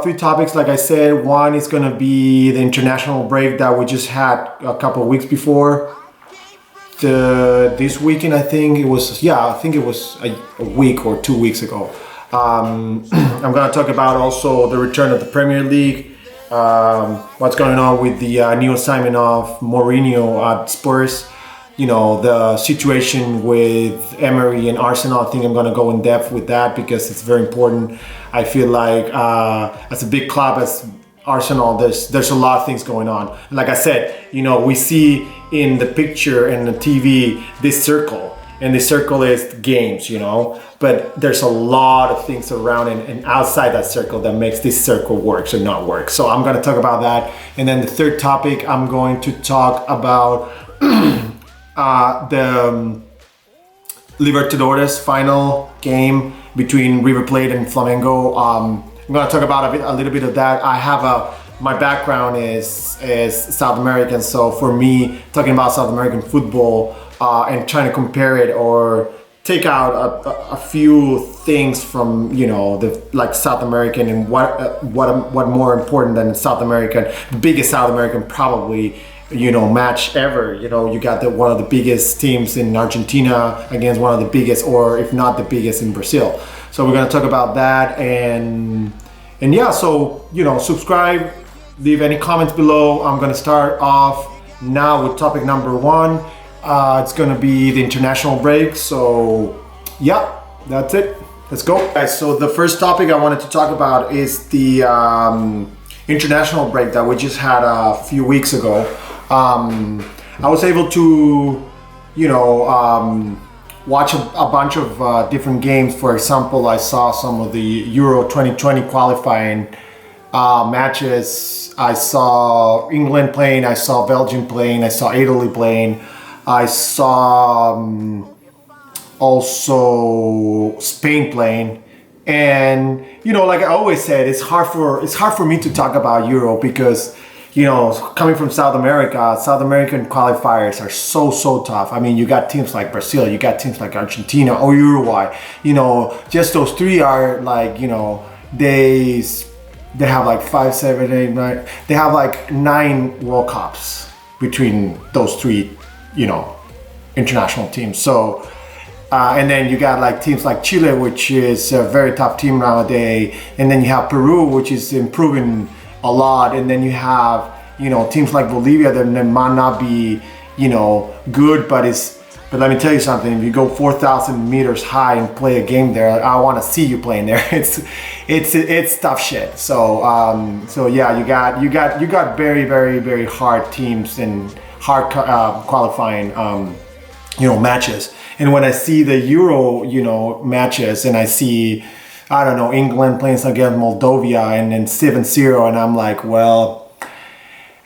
three topics, like I said. One is going to be the international break that we just had a couple of weeks before. This weekend, I think it was a week or 2 weeks ago. I'm going to talk about also the return of the Premier League, what's going on with the new assignment of Mourinho at Spurs, the situation with Emery and Arsenal. I think I'm going to go in depth with that because it's very important. I feel like as a big club as Arsenal, there's a lot of things going on. Like I said, we see in the picture and the TV this circle, and this circle is games, but there's a lot of things around and outside that circle that makes this circle work or not work. So I'm going to talk about that. And then the third topic, I'm going to talk about the Libertadores Final Game between River Plate and Flamengo. I'm going to talk about a little bit of that. I have my background is South American, so for me, talking about South American football and trying to compare it or take out a few things from the South American and what more important than South American, the biggest South American probably match ever. You got one of the biggest teams in Argentina against one of the biggest, or if not the biggest, in Brazil. So we're going to talk about that and yeah, so subscribe, leave any comments below. I'm going to start off now with topic number one. It's going to be the international break. So yeah, that's it. Let's go. Guys, so the first topic I wanted to talk about is the international break that we just had a few weeks ago. I was able to watch a bunch of different games. For example, I saw some of the Euro 2020 qualifying matches. I saw England playing, I saw Belgium playing, I saw Italy playing, I saw also Spain playing. And like I always said, it's hard for me to talk about Euro because coming from South America, South American qualifiers are so tough. I mean, you got teams like Brazil, you got teams like Argentina or Uruguay. Just those three are like, they have like 5, 7, 8, 9. They have like 9 World Cups between those three, international teams. So, and then you got like teams like Chile, which is a very tough team nowadays. And then you have Peru, which is improving a lot. And then you have, teams like Bolivia that might not be, good, but let me tell you something. If you go 4,000 meters high and play a game there, I want to see you playing there. It's tough shit. So yeah, you got very, very, very hard teams and hard qualifying matches. And when I see the Euro matches and I see, I don't know, England playing against Moldova and then 7-0, and I'm like, well,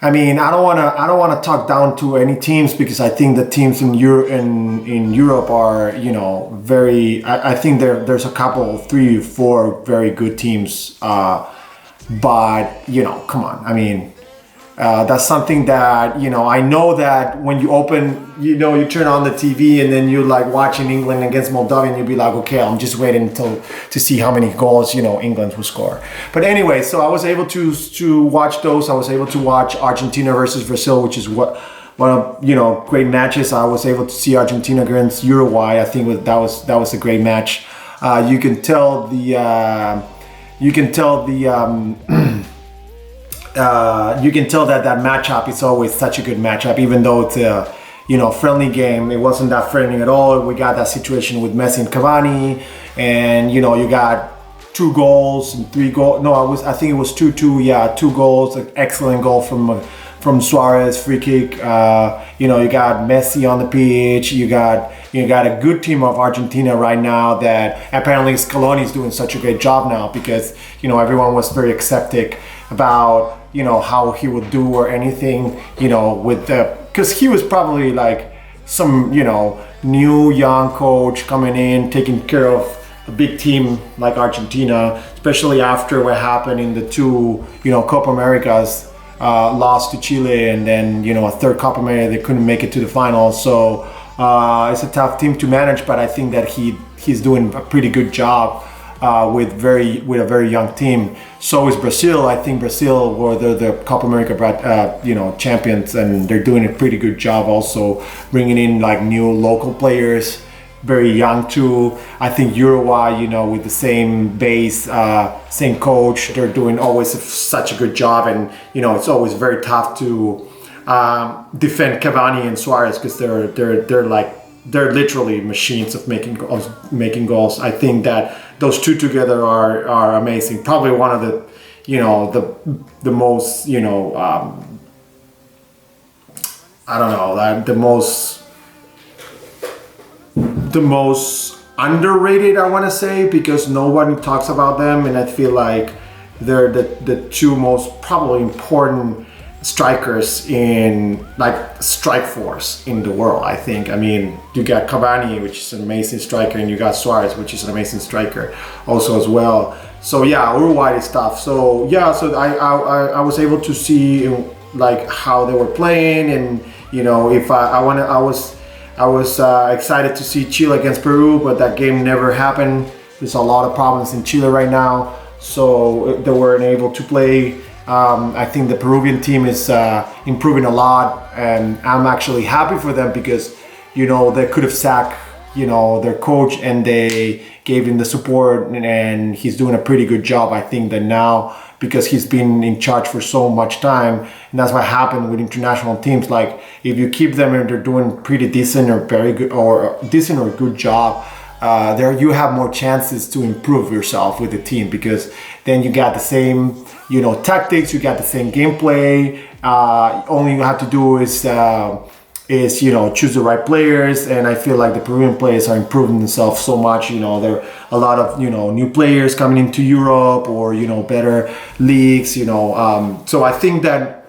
I mean, I don't want to talk down to any teams because I think the teams in Europe are, very. I think there's a couple, 3 or 4 very good teams. But come on. I mean, that's something that I know that when you open, you turn on the TV and then you're like watching England against Moldova and you'll be like, okay, I'm just waiting to see how many goals England will score. But anyway, so I was able to watch those. I was able to watch Argentina versus Brazil, which is one of great matches. I was able to see Argentina against Uruguay. I think that was a great match. You can tell that matchup is always such a good matchup, even though it's a friendly game. It wasn't that friendly at all. We got that situation with Messi and Cavani, and you got 2 goals and 3 goals. No, I think it was 2-2. Yeah, 2 goals. An excellent goal from Suarez, free kick. You got Messi on the pitch. You got a good team of Argentina right now that apparently Scaloni is doing such a great job now because everyone was very skeptic about how he would do or anything because he was probably like some new young coach coming in, taking care of a big team like Argentina, especially after what happened in the 2 Copa Americas, lost to Chile, and then a third Copa America they couldn't make it to the final. So it's a tough team to manage, but I think that he's doing a pretty good job with a very young team. So is Brazil. I think Brazil were the Copa America champions, and they're doing a pretty good job also bringing in like new local players, very young too. I think Uruguay, with the same base, same coach, they're doing always such a good job, and it's always very tough to defend Cavani and Suarez because they're literally machines of making goals. I think that those two together are amazing. Probably one of the the most the most underrated, I want to say, because no one talks about them, and I feel like they're the two most probably important strikers in like strike force in the world. I think. I mean, you got Cavani, which is an amazing striker, and you got Suarez, which is an amazing striker also as well. So yeah, Uruguay is tough. So yeah, so I was able to see like how they were playing, and if I was excited to see Chile against Peru, but that game never happened. There's a lot of problems in Chile right now, so they weren't able to play. I think the Peruvian team is improving a lot, and I'm actually happy for them because, they could have sacked, their coach, and they gave him the support, and he's doing a pretty good job. I think that now, because he's been in charge for so much time, and that's what happened with international teams. Like, if you keep them and they're doing pretty decent or very good or decent or good job, there you have more chances to improve yourself with the team, because then you got the same tactics, you got the same gameplay. Only you have to do is choose the right players, and I feel like the Peruvian players are improving themselves so much. There are a lot of new players coming into Europe, or better leagues. So I think that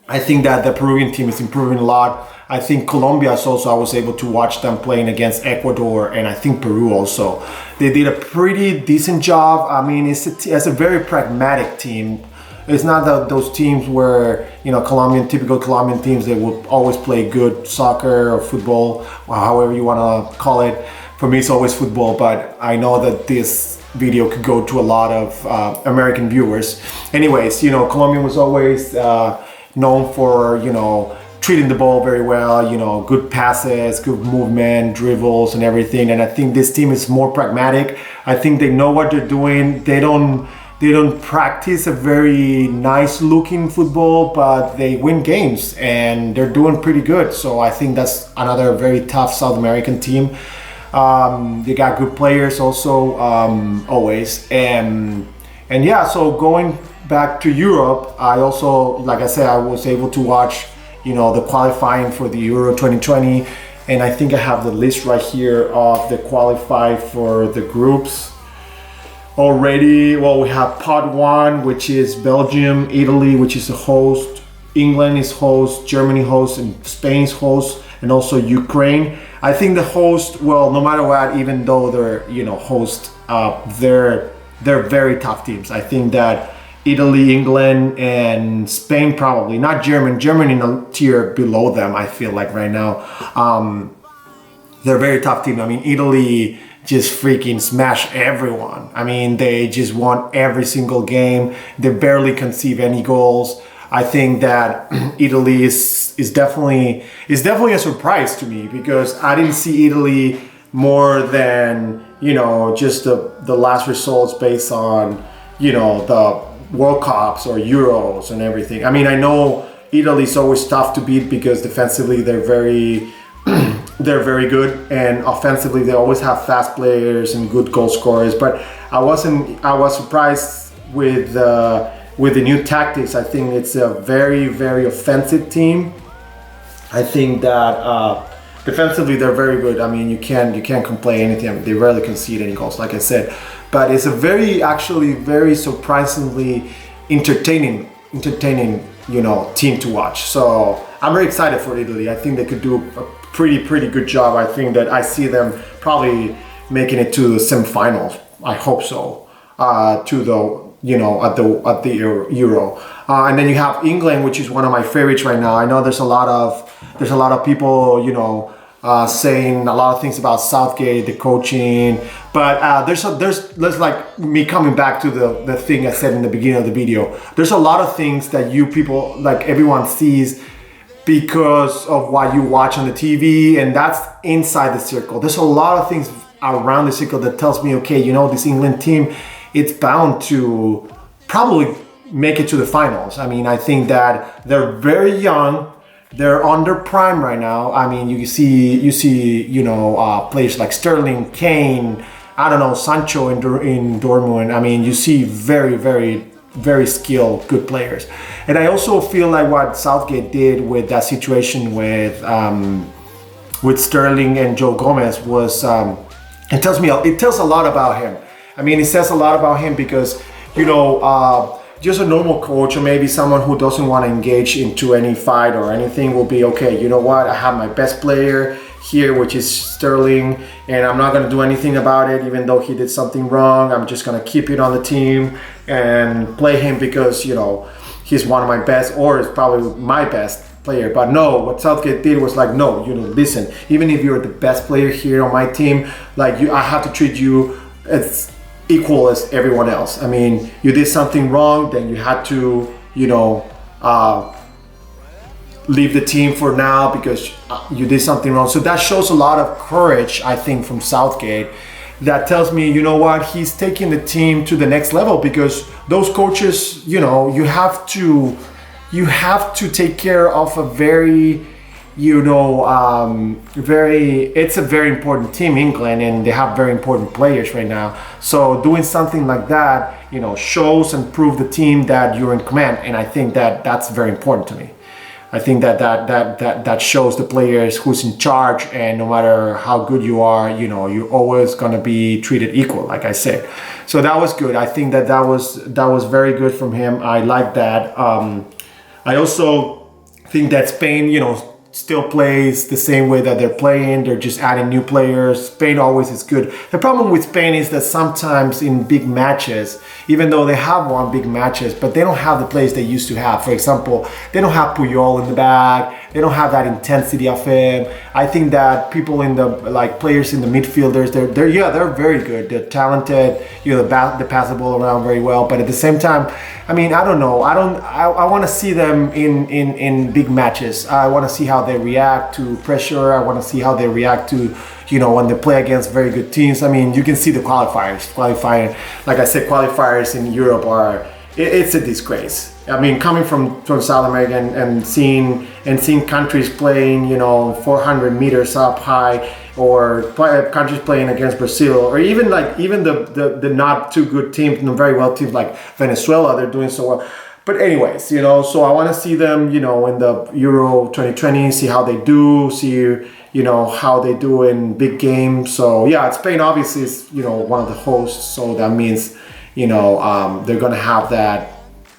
the Peruvian team is improving a lot. I think Colombia is also, I was able to watch them playing against Ecuador, and I think Peru also. They did a pretty decent job. I mean, it's a very pragmatic team. It's not those teams where, typical Colombian teams, they will always play good soccer or football, or however you want to call it. For me, it's always football, but I know that this video could go to a lot of American viewers. Anyways, Colombia was always known for, treating the ball very well, good passes, good movement, dribbles and everything. And I think this team is more pragmatic. I think they know what they're doing. They don't practice a very nice looking football, but they win games and they're doing pretty good. So I think that's another very tough South American team. They got good players also, always. And yeah, so going back to Europe, I also, like I said, I was able to watch the qualifying for the Euro 2020, and I think I have the list right here of the qualified for the groups already. Well, we have pot 1, which is Belgium, Italy, which is a host, England is host, Germany host, and Spain's host, and also Ukraine. I think the host, well, no matter what, even though they're host, they're very tough teams. I think that Italy, England, and Spain probably, not Germany. Germany in a tier below them, I feel like right now. They're a very tough team. I mean, Italy just freaking smashed everyone. I mean, they just won every single game. They barely conceive any goals. I think that Italy is definitely a surprise to me, because I didn't see Italy more than, just the last results based on, the World Cups or Euros and everything. I mean, I know Italy's always tough to beat because defensively they're very good, and offensively they always have fast players and good goal scorers. But I was surprised with the new tactics. I think it's a very, very offensive team. I think that defensively they're very good. I mean, you can't complain anything. They rarely concede any goals, like I said. But it's a very surprisingly entertaining, team to watch. So I'm very excited for Italy. I think they could do a pretty good job. I think that I see them probably making it to the semifinals. I hope so. To the at the Euro. And then you have England, which is one of my favorites right now. I know there's a lot of people, saying a lot of things about Southgate, the coaching. But there's like me coming back to the thing I said in the beginning of the video. There's a lot of things that you people, like everyone sees because of what you watch on the TV, and that's inside the circle. There's a lot of things around the circle that tells me, okay, you know, this England team, it's bound to probably make it to the finals. I mean, I think that they're very young. They're on their prime right now. I mean, you see, you know, players like Sterling, Kane, I don't know, Sancho in Dortmund. I mean, you see very, very, very skilled, good players. And I also feel like what Southgate did with that situation with Sterling and Joe Gomez was, it tells a lot about him. I mean, it says a lot about him because, you know, just a normal coach or maybe someone who doesn't want to engage into any fight or anything will be, okay, you know what, I have my best player here, which is Sterling, and I'm not going to do anything about it, even though he did something wrong. I'm just going to keep it on the team and play him because, you know, he's one of my best, or is probably my best player. But no, what Southgate did was like, no, you know, listen, even if you're the best player here on my team, like I have to treat you as equal as everyone else. I mean, you did something wrong, then you had to, you know, leave the team for now because you did something wrong. So that shows a lot of courage, I think, from Southgate. That tells me, you know what, he's taking the team to the next level, because those coaches, you know, you have to take care of a very, you know, it's a very important team, England, and they have very important players right now. So doing something like that, you know, shows and proves the team that you're in command, and I think that that's very important to me. I think that shows the players who's in charge, and no matter how good you are, you know, you're always gonna be treated equal, like I said. So that was good. I think that was very good from him. I like that. I also think that Spain, you know, still plays the same way that they're playing. They're just adding new players. Spain always is good. The problem with Spain is that sometimes in big matches, even though they have won big matches, but they don't have the players they used to have. For example, they don't have Puyol in the back. They don't have that intensity of him. I think that people in the, like, players in the midfielders, they're very good. They're talented. You know, they pass the ball around very well. But at the same time, I mean, I don't know. I want to see them in big matches. I want to see how they react to pressure. I want to see how they react to, you know, when they play against very good teams. I mean, you can see the qualifiers. Like I said, qualifiers in Europe it's a disgrace. I mean, coming from South America and seeing countries playing, you know, 400 meters up high, or countries playing against Brazil, or even the not too good teams, the very well teams like Venezuela, they're doing so well. But anyways, you know, so I want to see them, you know, in the Euro 2020, see how they do, see, you know, how they do in big games. So yeah, Spain obviously is, you know, one of the hosts, so that means, you know, they're gonna have that,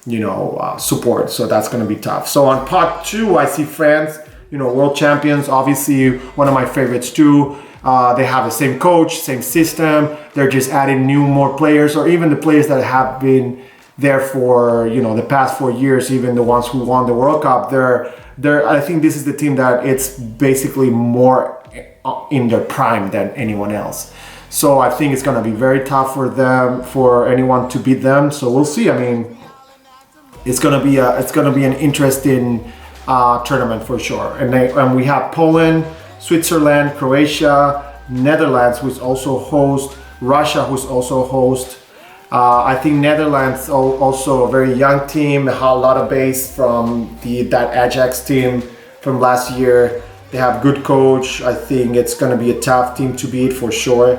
you know, support. So that's gonna be tough. So on pot 2, I see France, you know, world champions, obviously one of my favorites too. They have the same coach, same system. They're just adding more players, or even the players that have been there for, you know, the past 4 years, even the ones who won the World Cup. I think this is the team that it's basically more in their prime than anyone else. So I think it's going to be very tough for them, for anyone to beat them. So we'll see. I mean, it's going to be an interesting tournament for sure. And we have Poland, Switzerland, Croatia, Netherlands, who's also host, Russia, who's also host. I think Netherlands also a very young team. They have a lot of base from that Ajax team from last year. They have good coach. I think it's going to be a tough team to beat for sure.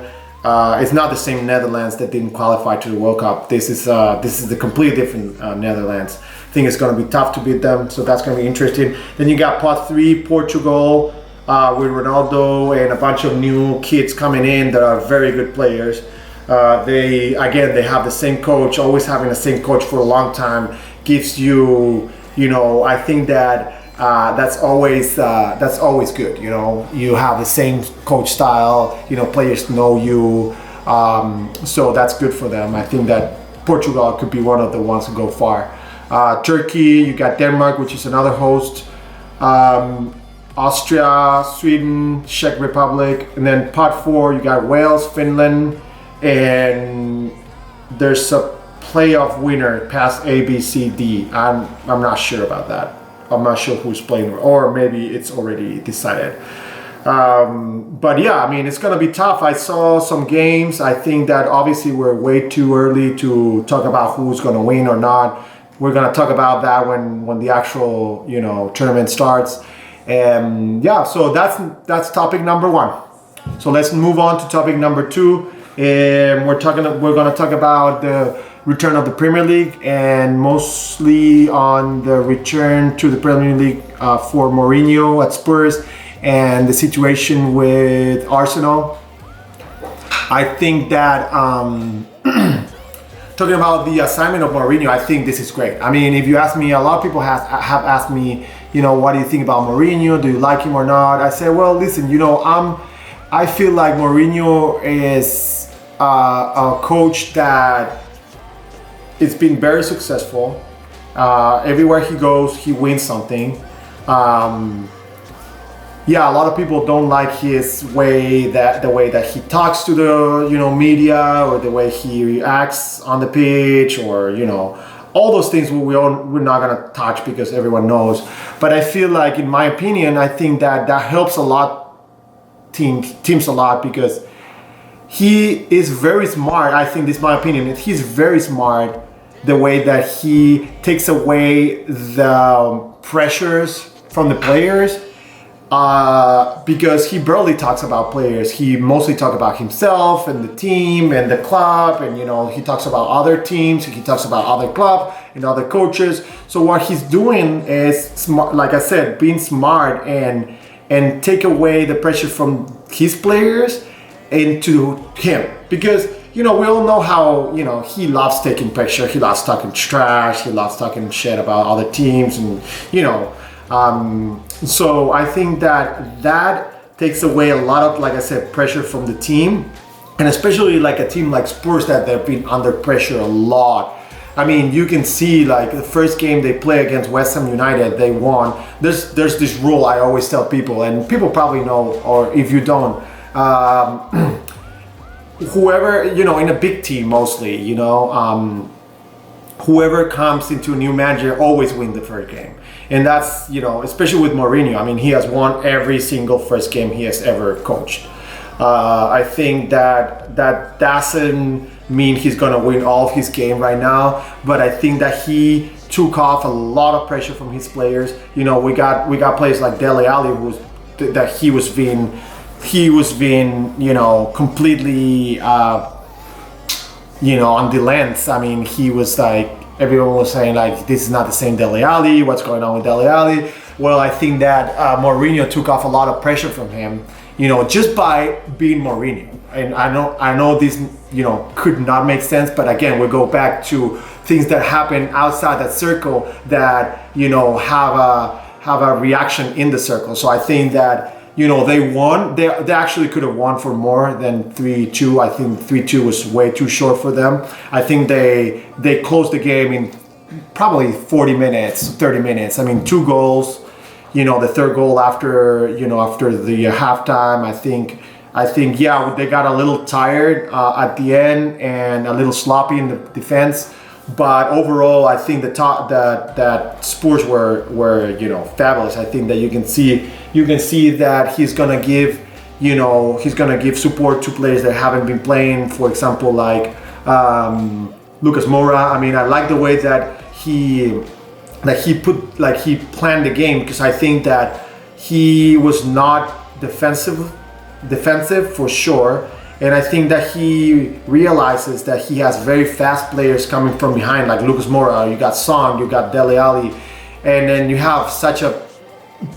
It's not the same Netherlands that didn't qualify to the World Cup. This is the completely different Netherlands. I think it's going to be tough to beat them, so that's going to be interesting. Then you got pot 3, Portugal, with Ronaldo and a bunch of new kids coming in that are very good players. They have the same coach. Always having the same coach for a long time gives you, you know, I think that that's always good. You know, you have the same coach style. You know, players know you, so that's good for them. I think that Portugal could be one of the ones to go far. Turkey, you got Denmark, which is another host. Austria, Sweden, Czech Republic, and then pot 4 you got Wales, Finland, and there's a playoff winner past A, B, C, D. I'm not sure about that. I'm not sure who's playing, or maybe it's already decided. But yeah, I mean, it's gonna be tough. I saw some games. I think that obviously we're way too early to talk about who's gonna win or not. We're gonna talk about that when the actual tournament starts. And yeah, so that's topic number 1. So let's move on to topic number 2. And we're gonna talk about the return of the Premier League, and mostly on the return to the Premier League for Mourinho at Spurs and the situation with Arsenal. I think that talking about the assignment of Mourinho, I think this is great. I mean, if you ask me, a lot of people have asked me, what do you think about Mourinho? Do you like him or not? I say, well, listen, I feel like Mourinho is a coach that it's been very successful. Everywhere he goes, he wins something. Yeah, a lot of people don't like his the way that he talks to the media, or the way he reacts on the pitch, or all those things we're not gonna touch because everyone knows. But I feel like, in my opinion, I think that helps a lot teams a lot, because he is very smart. I think this is my opinion. He's very smart the way that he takes away the pressures from the players. Because he barely talks about players. He mostly talks about himself and the team and the club, and he talks about other teams, he talks about other clubs and other coaches. So what he's doing is smart, like I said, being smart and take away the pressure from his players into him, because we all know how he loves taking pressure, he loves talking trash, he loves talking shit about other teams, and so I think that takes away a lot of, like I said, pressure from the team, and especially like a team like Spurs that they've been under pressure a lot. I mean, you can see like the first game they play against West Ham United, they won. There's this rule I always tell people, and people probably know, or if you don't, whoever in a big team mostly, whoever comes into a new manager always win the first game. And that's, especially with Mourinho. I mean, he has won every single first game he has ever coached. I think that doesn't mean he's going to win all of his game right now, but I think that he took off a lot of pressure from his players. We got players like Dele Alli, he was being completely on the lens. I mean, he was like, everyone was saying like, this is not the same Dele Alli, what's going on with Dele Alli? Well, I think that Mourinho took off a lot of pressure from him, just by being Mourinho. And I know this, could not make sense, but again, we go back to things that happen outside that circle that, have a reaction in the circle. So I think that, they won. They actually could have won for more than 3-2. I think 3-2 was way too short for them. I think they closed the game in probably 40 minutes, 30 minutes. I mean, 2 goals. The third goal after the halftime. I think yeah, they got a little tired at the end and a little sloppy in the defense. But overall, I think that Spurs were fabulous. I think that you can see that he's gonna give support to players that haven't been playing. For example, like Lucas Moura. I mean, I like the way that he planned the game, because I think that he was not defensive for sure. And I think that he realizes that he has very fast players coming from behind, like Lucas Moura. You got Son, you got Dele Alli, and then you have such a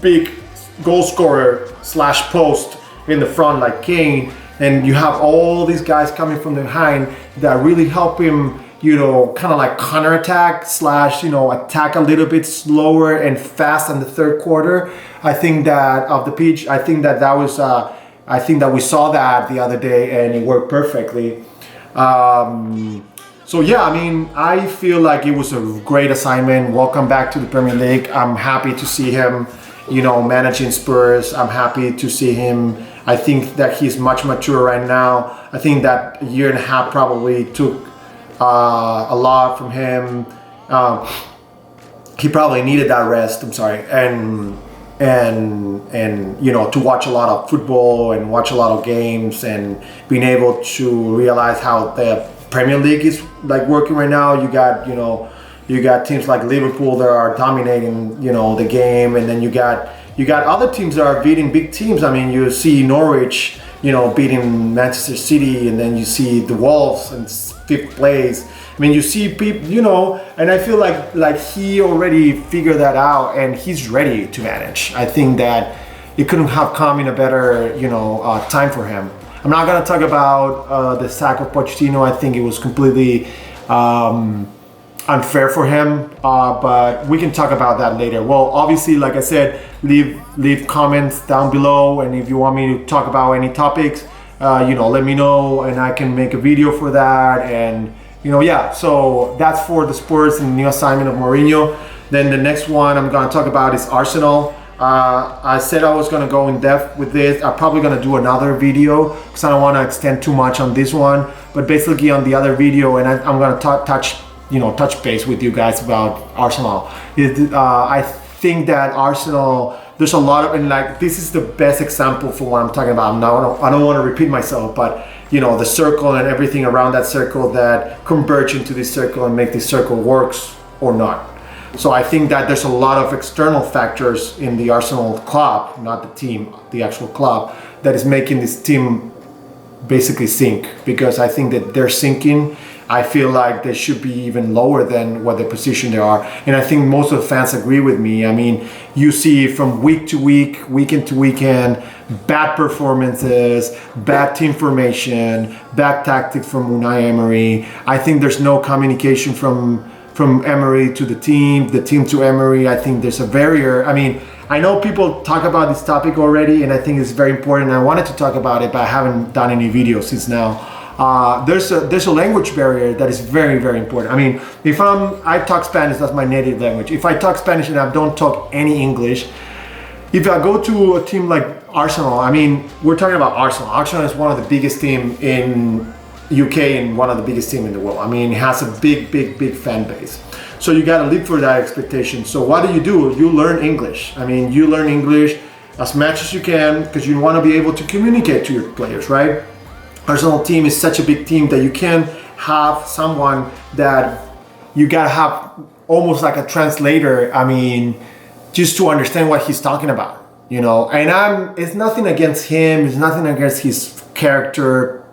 big goal scorer / post in the front like Kane, and you have all these guys coming from behind that really help him, kind of like counterattack / attack a little bit slower and fast in the third quarter. I think that of the pitch, I think that was. I think that we saw that the other day, and it worked perfectly. So yeah, I mean, I feel like it was a great assignment. Welcome back to the Premier League. I'm happy to see him. managing Spurs. I'm happy to see him. I think that he's much mature right now. I think that year and a half probably took a lot from him. He probably needed that rest. I'm sorry, and to watch a lot of football and watch a lot of games and being able to realize how the Premier League is like working right now. You got teams like Liverpool that are dominating the game, and then you got other teams that are beating big teams. I mean, you see Norwich beating Manchester City, and then you see the Wolves in 5th place. I mean, you see people, and I feel like he already figured that out, and he's ready to manage. I think that it couldn't have come in a better, time for him. I'm not gonna talk about the sack of Pochettino. I think it was completely unfair for him, but we can talk about that later. Well, obviously, like I said, leave comments down below, and if you want me to talk about any topics, let me know, and I can make a video for that. And so that's for the Spurs and the new assignment of Mourinho. Then the next one I'm going to talk about is Arsenal. I said I was going to go in depth with this. I'm probably going to do another video because I don't want to extend too much on this one. But basically on the other video, and I'm going to touch base with you guys about Arsenal. I think that Arsenal, there's a lot of, and this is the best example for what I'm talking about. I don't want to repeat myself, but the circle and everything around that circle that converge into this circle and make this circle works or not. So I think that there's a lot of external factors in the Arsenal club, not the team, the actual club, that is making this team basically sink, because I think that they're sinking. I feel like they should be even lower than what the position they are. And I think most of the fans agree with me. I mean, you see from week to week, weekend to weekend, bad performances, bad team formation, bad tactics from Unai Emery. I think there's no communication from Emery to the team to Emery. I think there's a barrier. I mean, I know people talk about this topic already, and I think it's very important. I wanted to talk about it, but I haven't done any videos since now. There's a language barrier that is very, very important. I mean, I talk Spanish, that's my native language. If I talk Spanish and I don't talk any English, if I go to a team like Arsenal, I mean, we're talking about Arsenal. Arsenal is one of the biggest team in UK and one of the biggest team in the world. I mean, it has a big, big, big fan base. So you got to live for that expectation. So what do? You learn English. I mean, you learn English as much as you can because you want to be able to communicate to your players, right? Arsenal team is such a big team that you can have someone that you gotta have almost like a translator. I mean, just to understand what he's talking about, And it's nothing against him. It's nothing against his character,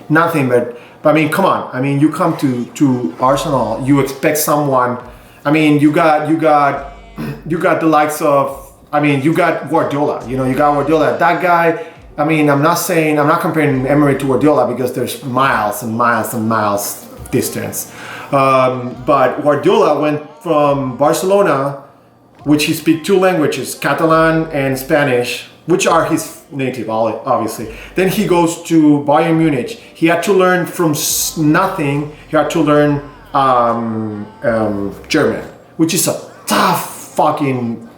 nothing. But I mean, come on. I mean, you come to Arsenal, you expect someone. I mean, you got the likes of. I mean, you got Guardiola. You got Guardiola. That guy. I mean, I'm not comparing Emery to Guardiola because there's miles and miles and miles distance. But Guardiola went from Barcelona, which he speaks 2 languages, Catalan and Spanish, which are his native, obviously. Then he goes to Bayern Munich. He had to learn from nothing. He had to learn German, which is a tough fucking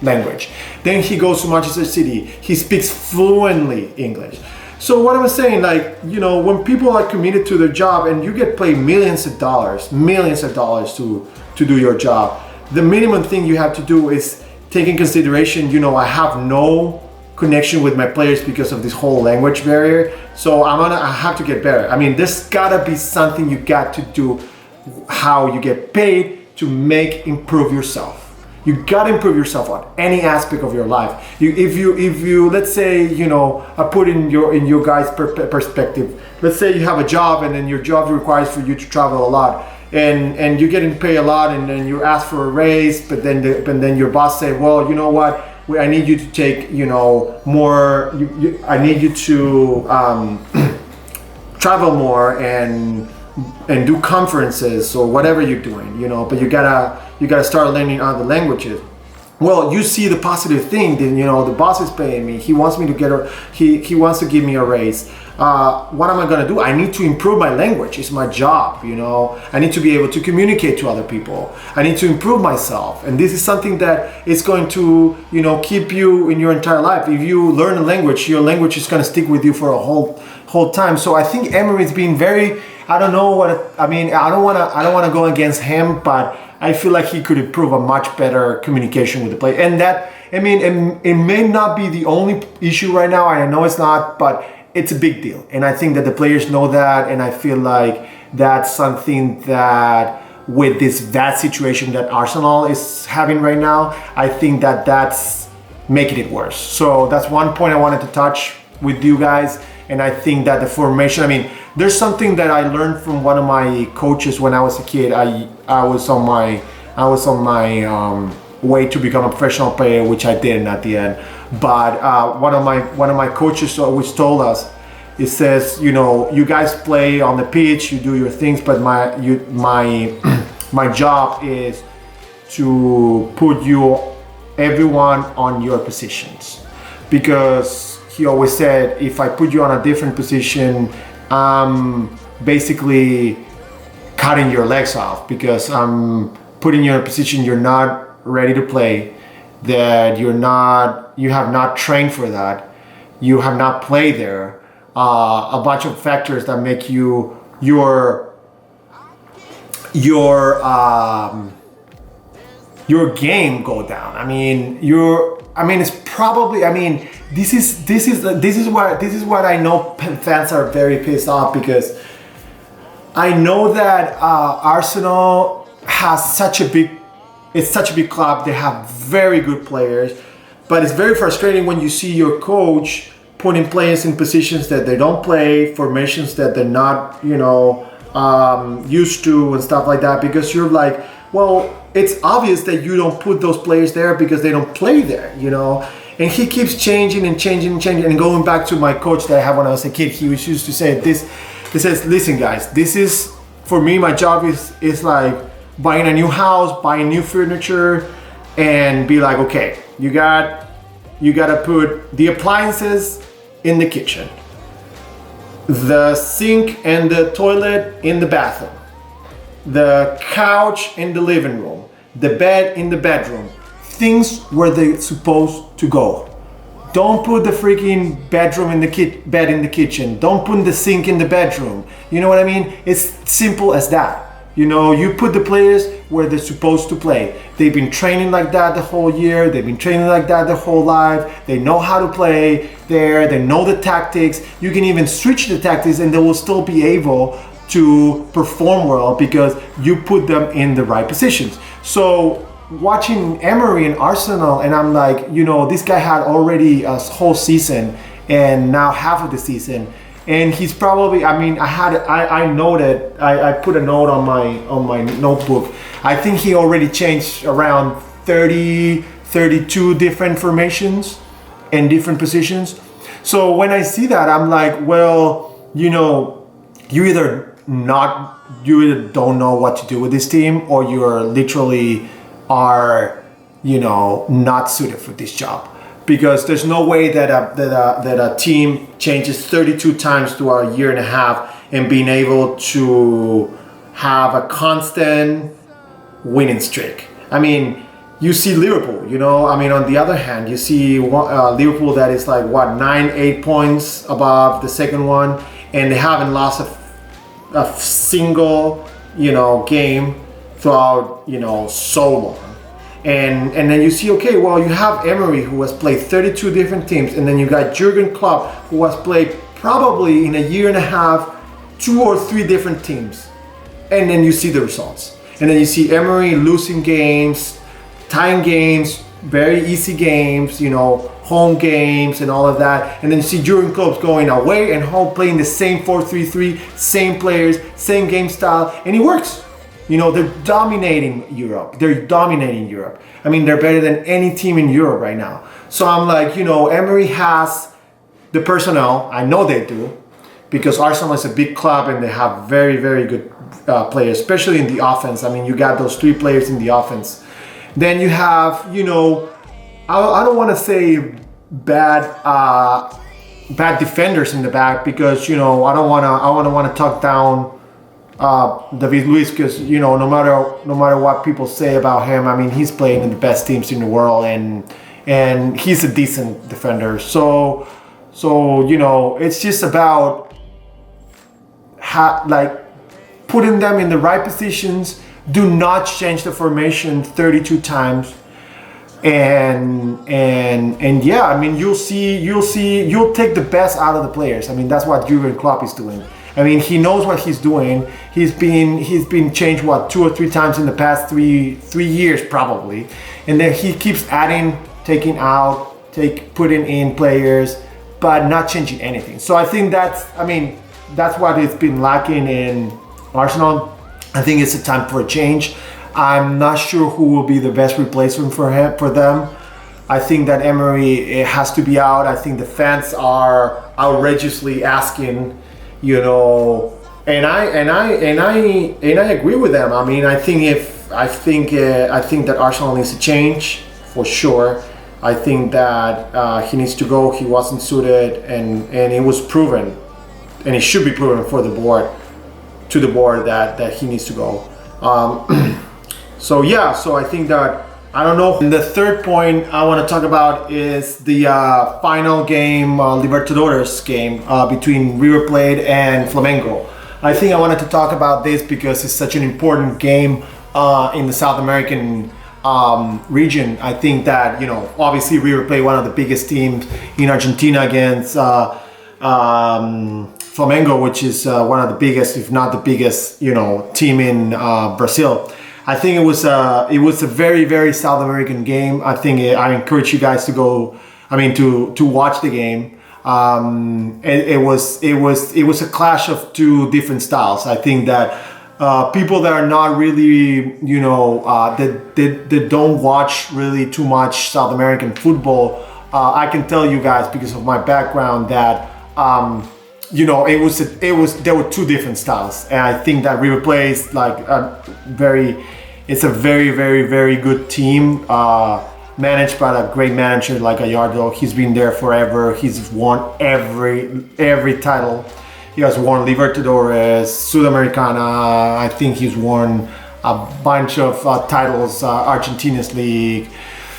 language. Then he goes to Manchester City. He speaks fluently English. So what I'm saying, when people are committed to their job and you get paid millions of dollars to do your job, the minimum thing you have to do is take in consideration, I have no connection with my players because of this whole language barrier. So I have to get better. I mean, there's gotta be something you got to do, how you get paid to improve yourself. You gotta improve yourself on any aspect of your life. If you let's say, I put in your guys' perspective. Let's say you have a job and then your job requires for you to travel a lot, and you're getting paid a lot, and then you ask for a raise, but then your boss say, well, you know what? I need you to take, more. I need you to travel more and do conferences or whatever you're doing, but you gotta start learning other languages. Well, you see the positive thing, then the boss is paying me. He wants me to he wants to give me a raise. what am I gonna do? I need to improve my language. It's my job, you know. I need to be able to communicate to other people. I need to improve myself, and this is something that is going to, you know, keep you in your entire life. If you learn a language, your language is gonna stick with you for a whole time. So I think Emery's been very. I don't know what I mean. I don't wanna go against him, but I feel like he could improve a much better communication with the player. And that, I mean, it may not be the only issue right now. I know it's not, but it's a big deal. And I think that the players know that. And I feel like that's something that with this bad situation that Arsenal is having right now, I think that that's making it worse. So that's one point I wanted to touch with you guys. And I think that the formation, I mean, there's something that I learned from one of my coaches when I was a kid. I was on my way to become a professional player, which I didn't at the end. But one of my coaches always told us, it says, you know, you guys play on the pitch, you do your things, but my job is to put everyone on your positions, because he always said, if I put you on a different position, I'm basically cutting your legs off, because I'm putting you in a position you're not ready to play, that you have not trained for that, you have not played there, a bunch of factors that make your game go down. I mean, it's probably, I mean, this is what I know fans are very pissed off, because I know that Arsenal has such a big club. They have very good players, but it's very frustrating when you see your coach putting players in positions that they don't play, formations that they're not, you know, used to, and stuff like that, because you're like, well, it's obvious that you don't put those players there because they don't play there, you know. And he keeps changing and going back to my coach that I had when I was a kid. He used to say this. He says, listen guys, this is, for me, my job is like buying a new house, buying new furniture, and be like, okay, you gotta put the appliances in the kitchen, the sink and the toilet in the bathroom, the couch in the living room, the bed in the bedroom, things where they're supposed to go. Don't put the freaking bedroom in the bed in the kitchen. Don't put the sink in the bedroom. You know what I mean? It's simple as that. You know, you put the players where they're supposed to play. They've been training like that the whole year. They've been training like that the whole life. They know how to play there. They know the tactics. You can even switch the tactics and they will still be able to perform well because you put them in the right positions. So watching Emery and Arsenal, and I'm like, you know, this guy had already a whole season and now half of the season, and he's probably, I mean, I noted, I put a note on my notebook. I think he already changed around 32 different formations and different positions. So when I see that, I'm like, well, you know, you either don't know what to do with this team, or you're literally are, you know, not suited for this job, because there's no way that a team changes 32 times throughout a year and a half and being able to have a constant winning streak. I mean, you see Liverpool, you know, I mean, on the other hand, you see Liverpool that is like, what, 9-8 points above the second one, and they haven't lost a single, you know, game throughout, you know, so long. And then you see, okay, well, you have Emery, who has played 32 different teams, and then you got Jurgen Klopp, who has played probably in a year and a half 2 or 3 different teams, and then you see the results. And then you see Emery losing games, tying games, very easy games, you know, home games and all of that. And then you see Jurgen Klopp going away and home, playing the same 4-3-3, same players, same game style, and it works. You know, they're dominating Europe. I mean, they're better than any team in Europe right now. So I'm like, you know, Emery has the personnel. I know they do, because Arsenal is a big club and they have very, very good players, especially in the offense. I mean, you got those 3 players in the offense. Then you have, you know, I don't want to say bad bad defenders in the back because I don't want to talk down David Luiz because no matter what people say about him, I mean he's playing in the best teams in the world and he's a decent defender. So it's just about putting them in the right positions. Do not change the formation 32 times. And yeah, I mean you'll take the best out of the players. I mean that's what Jurgen Klopp is doing. I mean he knows what he's doing. He's been changed 2 or 3 times in the past three years probably, and then he keeps adding, taking out, putting in players, but not changing anything. So I think that's what it's been lacking in Arsenal. I think it's a time for a change. I'm not sure who will be the best replacement for them. I think that Emery has to be out. I think the fans are outrageously asking, and I agree with them. I mean, I think that Arsenal needs to change for sure. I think that he needs to go. He wasn't suited, and it was proven, and it should be proven to the board that he needs to go. So I think that, I don't know. And the third point I want to talk about is the final game, Libertadores game between River Plate and Flamengo. I think I wanted to talk about this because it's such an important game in the South American region. I think that, obviously River Plate, one of the biggest teams in Argentina against Flamengo, which is one of the biggest, if not the biggest, team in Brazil. I think it was a very, very South American game. I think I encourage you guys to go. To watch the game. It was a clash of two different styles. I think that people that are not really, that don't watch really too much South American football. I can tell you guys because of my background that. There were two different styles, and I think that River Plate is it's a very, very, very good team, managed by a great manager like Gallardo. He's been there forever. He's won every title. He has won Libertadores, Sudamericana. I think he's won a bunch of titles, Argentina's league.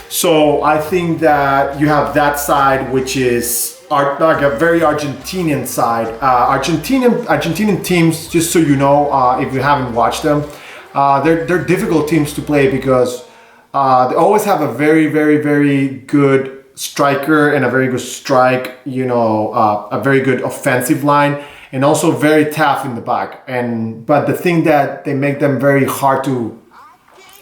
So I think that you have that side, which is like a very Argentinian side. Argentinian teams, just so you know, if you haven't watched them, they're difficult teams to play because they always have a very, very, very good striker and a very good strike, a very good offensive line, and also very tough in the back. But the thing that they make them very hard to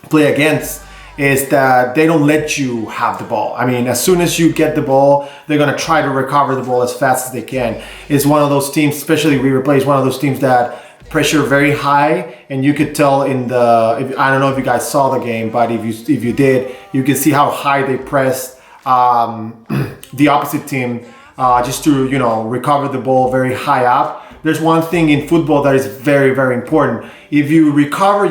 play against is that they don't let you have the ball. I mean, as soon as you get the ball, they're going to try to recover the ball as fast as they can. It's one of those teams, especially River Plate, is one of those teams that pressure very high, and you could tell I don't know if you guys saw the game, but if you did, you can see how high they pressed the opposite team just to recover the ball very high up. There's one thing in football that is very, very important. If you recover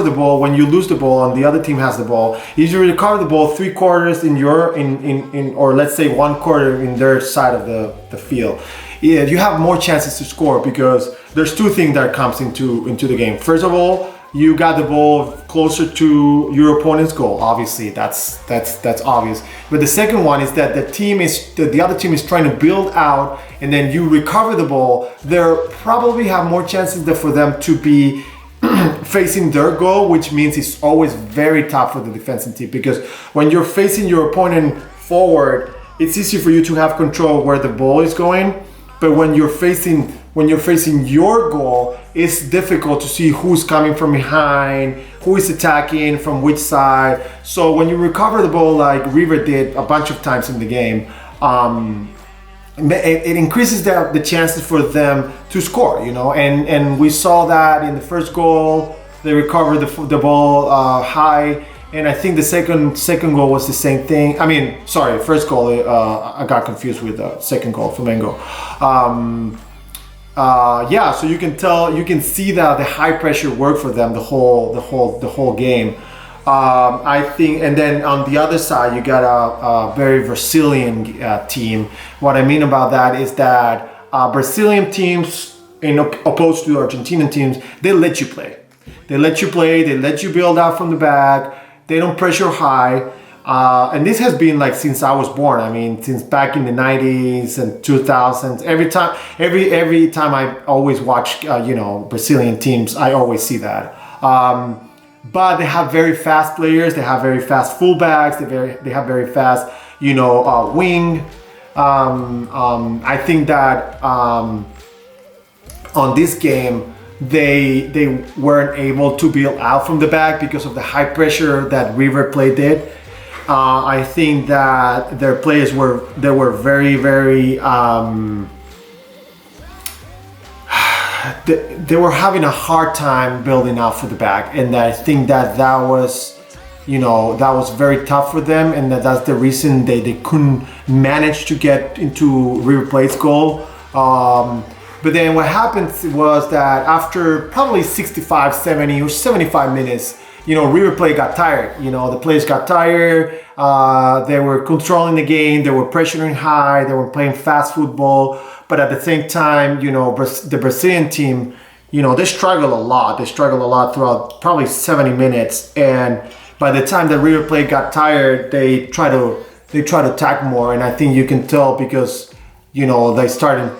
the ball when you lose the ball and the other team has the ball, if you recover the ball 3/4 or let's say 1/4 in their side of the field, you have more chances to score because there's two things that comes into the game. First of all, you got the ball closer to your opponent's goal. Obviously, that's obvious. But the second one is that the other team is trying to build out, and then you recover the ball. They probably have more chances for them to be facing their goal, which means it's always very tough for the defensive team because when you're facing your opponent forward, it's easy for you to have control where the ball is going. But when you're facing your goal, it's difficult to see who's coming from behind, who is attacking from which side. So when you recover the ball like River did a bunch of times in the game, it increases the chances for them to score, and we saw that in the first goal. They recovered the ball high, and I think the second goal was the same thing. First goal, I got confused with the second goal, Flamengo. So you can see that the high pressure worked for them the whole game. I think, and then on the other side, you got a very Brazilian team. What I mean about that is that Brazilian teams, in opposed to Argentinian teams, they let you play. They let you play. They let you build out from the back. They don't pressure high. And this has been like since I was born. I mean, since back in the 90s and 2000s. Every time I always watch, Brazilian teams, I always see that. But they have very fast players. They have very fast fullbacks. They have very fast, wing. I think that on this game, they weren't able to build out from the back because of the high pressure that River Plate did. I think that their players were very, very they were having a hard time building out for the back, and I think that was very tough for them, and that's the reason they couldn't manage to get into River Plate's goal. But then what happened was that after probably 65, 70 or 75 minutes, River Plate got tired. The players got tired. They were controlling the game. They were pressuring high. They were playing fast football. But at the same time, the Brazilian team, they struggle a lot. They struggle a lot throughout probably 70 minutes. And by the time the River Plate got tired, they try to attack more. And I think you can tell because, they started,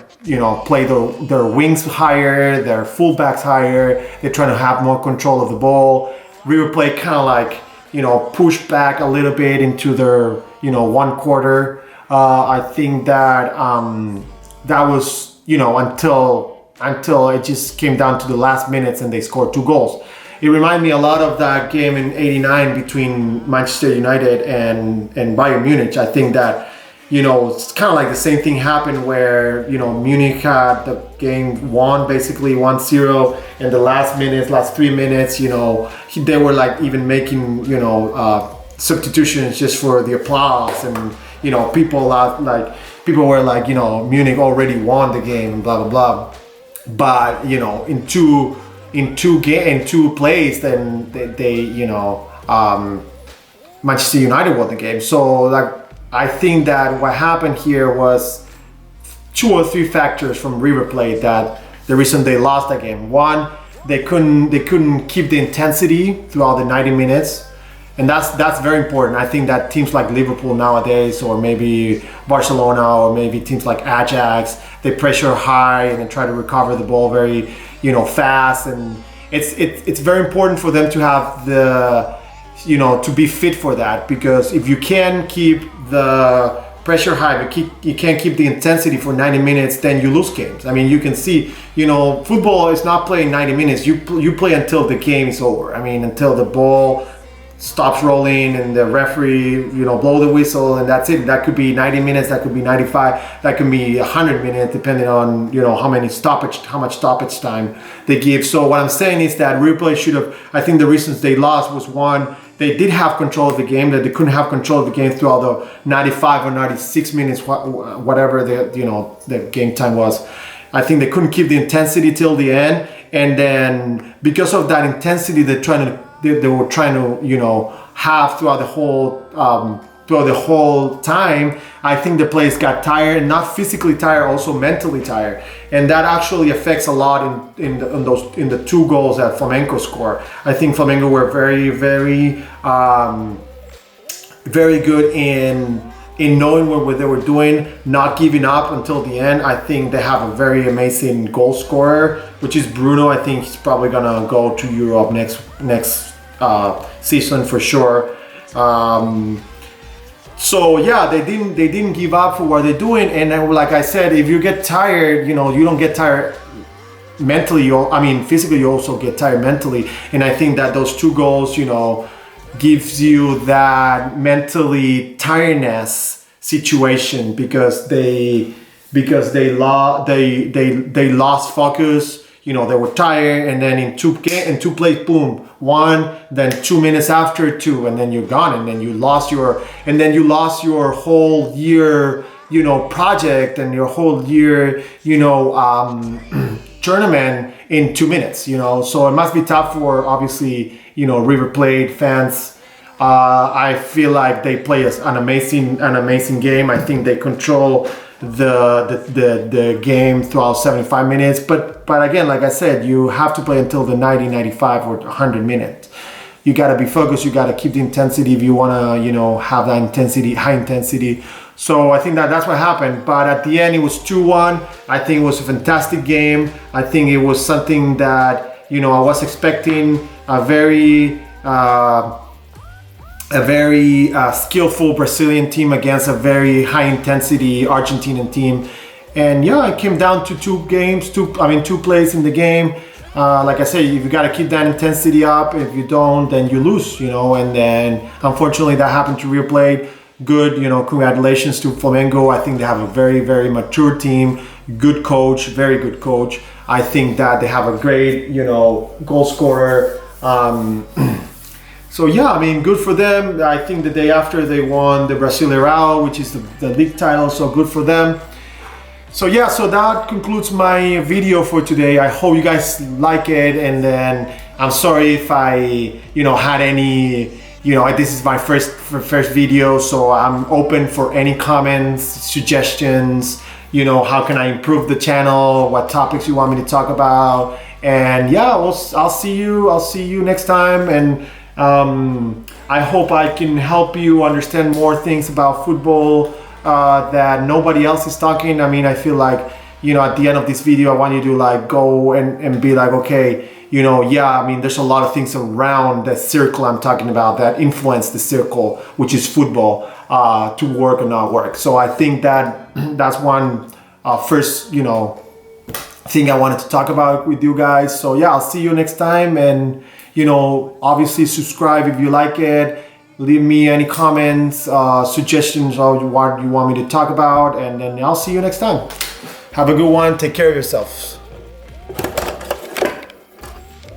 play their wings higher, their fullbacks higher. They're trying to have more control of the ball. River Plate kind of like, push back a little bit into their, one quarter. I think that that was, until it just came down to the last minutes and they scored 2 goals. It reminded me a lot of that game in '89 between Manchester United and Bayern Munich. I think that, it's kind of like the same thing happened where, Munich had the game won basically 1-0 in the last 3 minutes, they were like even making, substitutions just for the applause, and, people were like, Munich already won the game, blah, blah, blah. But, in two plays, then they Manchester United won the game. So like, I think that what happened here was 2 or 3 factors from River Plate that the reason they lost that game. One, they couldn't keep the intensity throughout the 90 minutes, and that's very important. I think that teams like Liverpool nowadays, or maybe Barcelona, or maybe teams like Ajax, they pressure high and then try to recover the ball very fast, and it's very important for them to have the to be fit for that, because if you can keep the pressure high, but you can't keep the intensity for 90 minutes, then you lose games. I mean, you can see, football is not playing 90 minutes. You play until the game is over. I mean, until the ball stops rolling and the referee, blow the whistle, and that's it. That could be 90 minutes, that could be 95, that could be 100 minutes, depending on, how much stoppage time they give. So what I'm saying is that River Plate should have, I think the reasons they lost was, one, they did have control of the game, that they couldn't have control of the game throughout the 95 or 96 minutes, whatever the game time was. I think they couldn't keep the intensity till the end, and then because of that intensity, they were trying to have throughout the whole time. I think the players got tired, not physically tired, also mentally tired, and that actually affects a lot in the 2 goals that Flamengo scored. I think Flamengo were very, very, very good in knowing what they were doing, not giving up until the end. I think they have a very amazing goal scorer, which is Bruno. I think he's probably gonna go to Europe next season for sure. So yeah, they didn't give up for what they're doing, and then, like I said, if you get tired, you don't get tired mentally. Physically, you also get tired mentally, and I think that those 2 goals, gives you that mentally tiredness situation, because they lost focus. They were tired, and then in two plays, boom, 1, then 2 minutes after 2, and then you're gone, and then you lost your whole year, project, and your whole year, tournament in 2 minutes. So it must be tough for, obviously, River Plate fans, I feel like they play an amazing game. I think they control the game throughout 75 minutes. But again, like I said, you have to play until the 90, 95 or 100 minutes. You got to be focused. You got to keep the intensity if you want to, have that intensity, high intensity. So I think that's what happened. But at the end, it was 2-1. I think it was a fantastic game. I think it was something that, I was expecting a very skillful Brazilian team against a very high intensity Argentinian team. And yeah, it came down to two plays in the game. Like I said, if you got to keep that intensity up. If you don't, then you lose, and then unfortunately that happened to River Plate. Good, congratulations to Flamengo. I think they have a very, very mature team, good coach, very good coach. I think that they have a great, goal scorer. So yeah, good for them. I think the day after they won the Brasileirão, which is the league title, so good for them. So yeah, so that concludes my video for today. I hope you guys like it, and then I'm sorry if I, had any, this is my first video, so I'm open for any comments, suggestions, how can I improve the channel, what topics you want me to talk about, and yeah, I'll see you next time, and I hope I can help you understand more things about football that nobody else is talking. I feel like, at the end of this video, I want you to go and be like, okay, there's a lot of things around the circle I'm talking about that influence the circle, which is football, to work or not work. So I think that's one first, thing I wanted to talk about with you guys. So yeah, I'll see you next time, and obviously subscribe if you like it. Leave me any comments, suggestions on what you want me to talk about, and then I'll see you next time. Have a good one. Take care of yourself.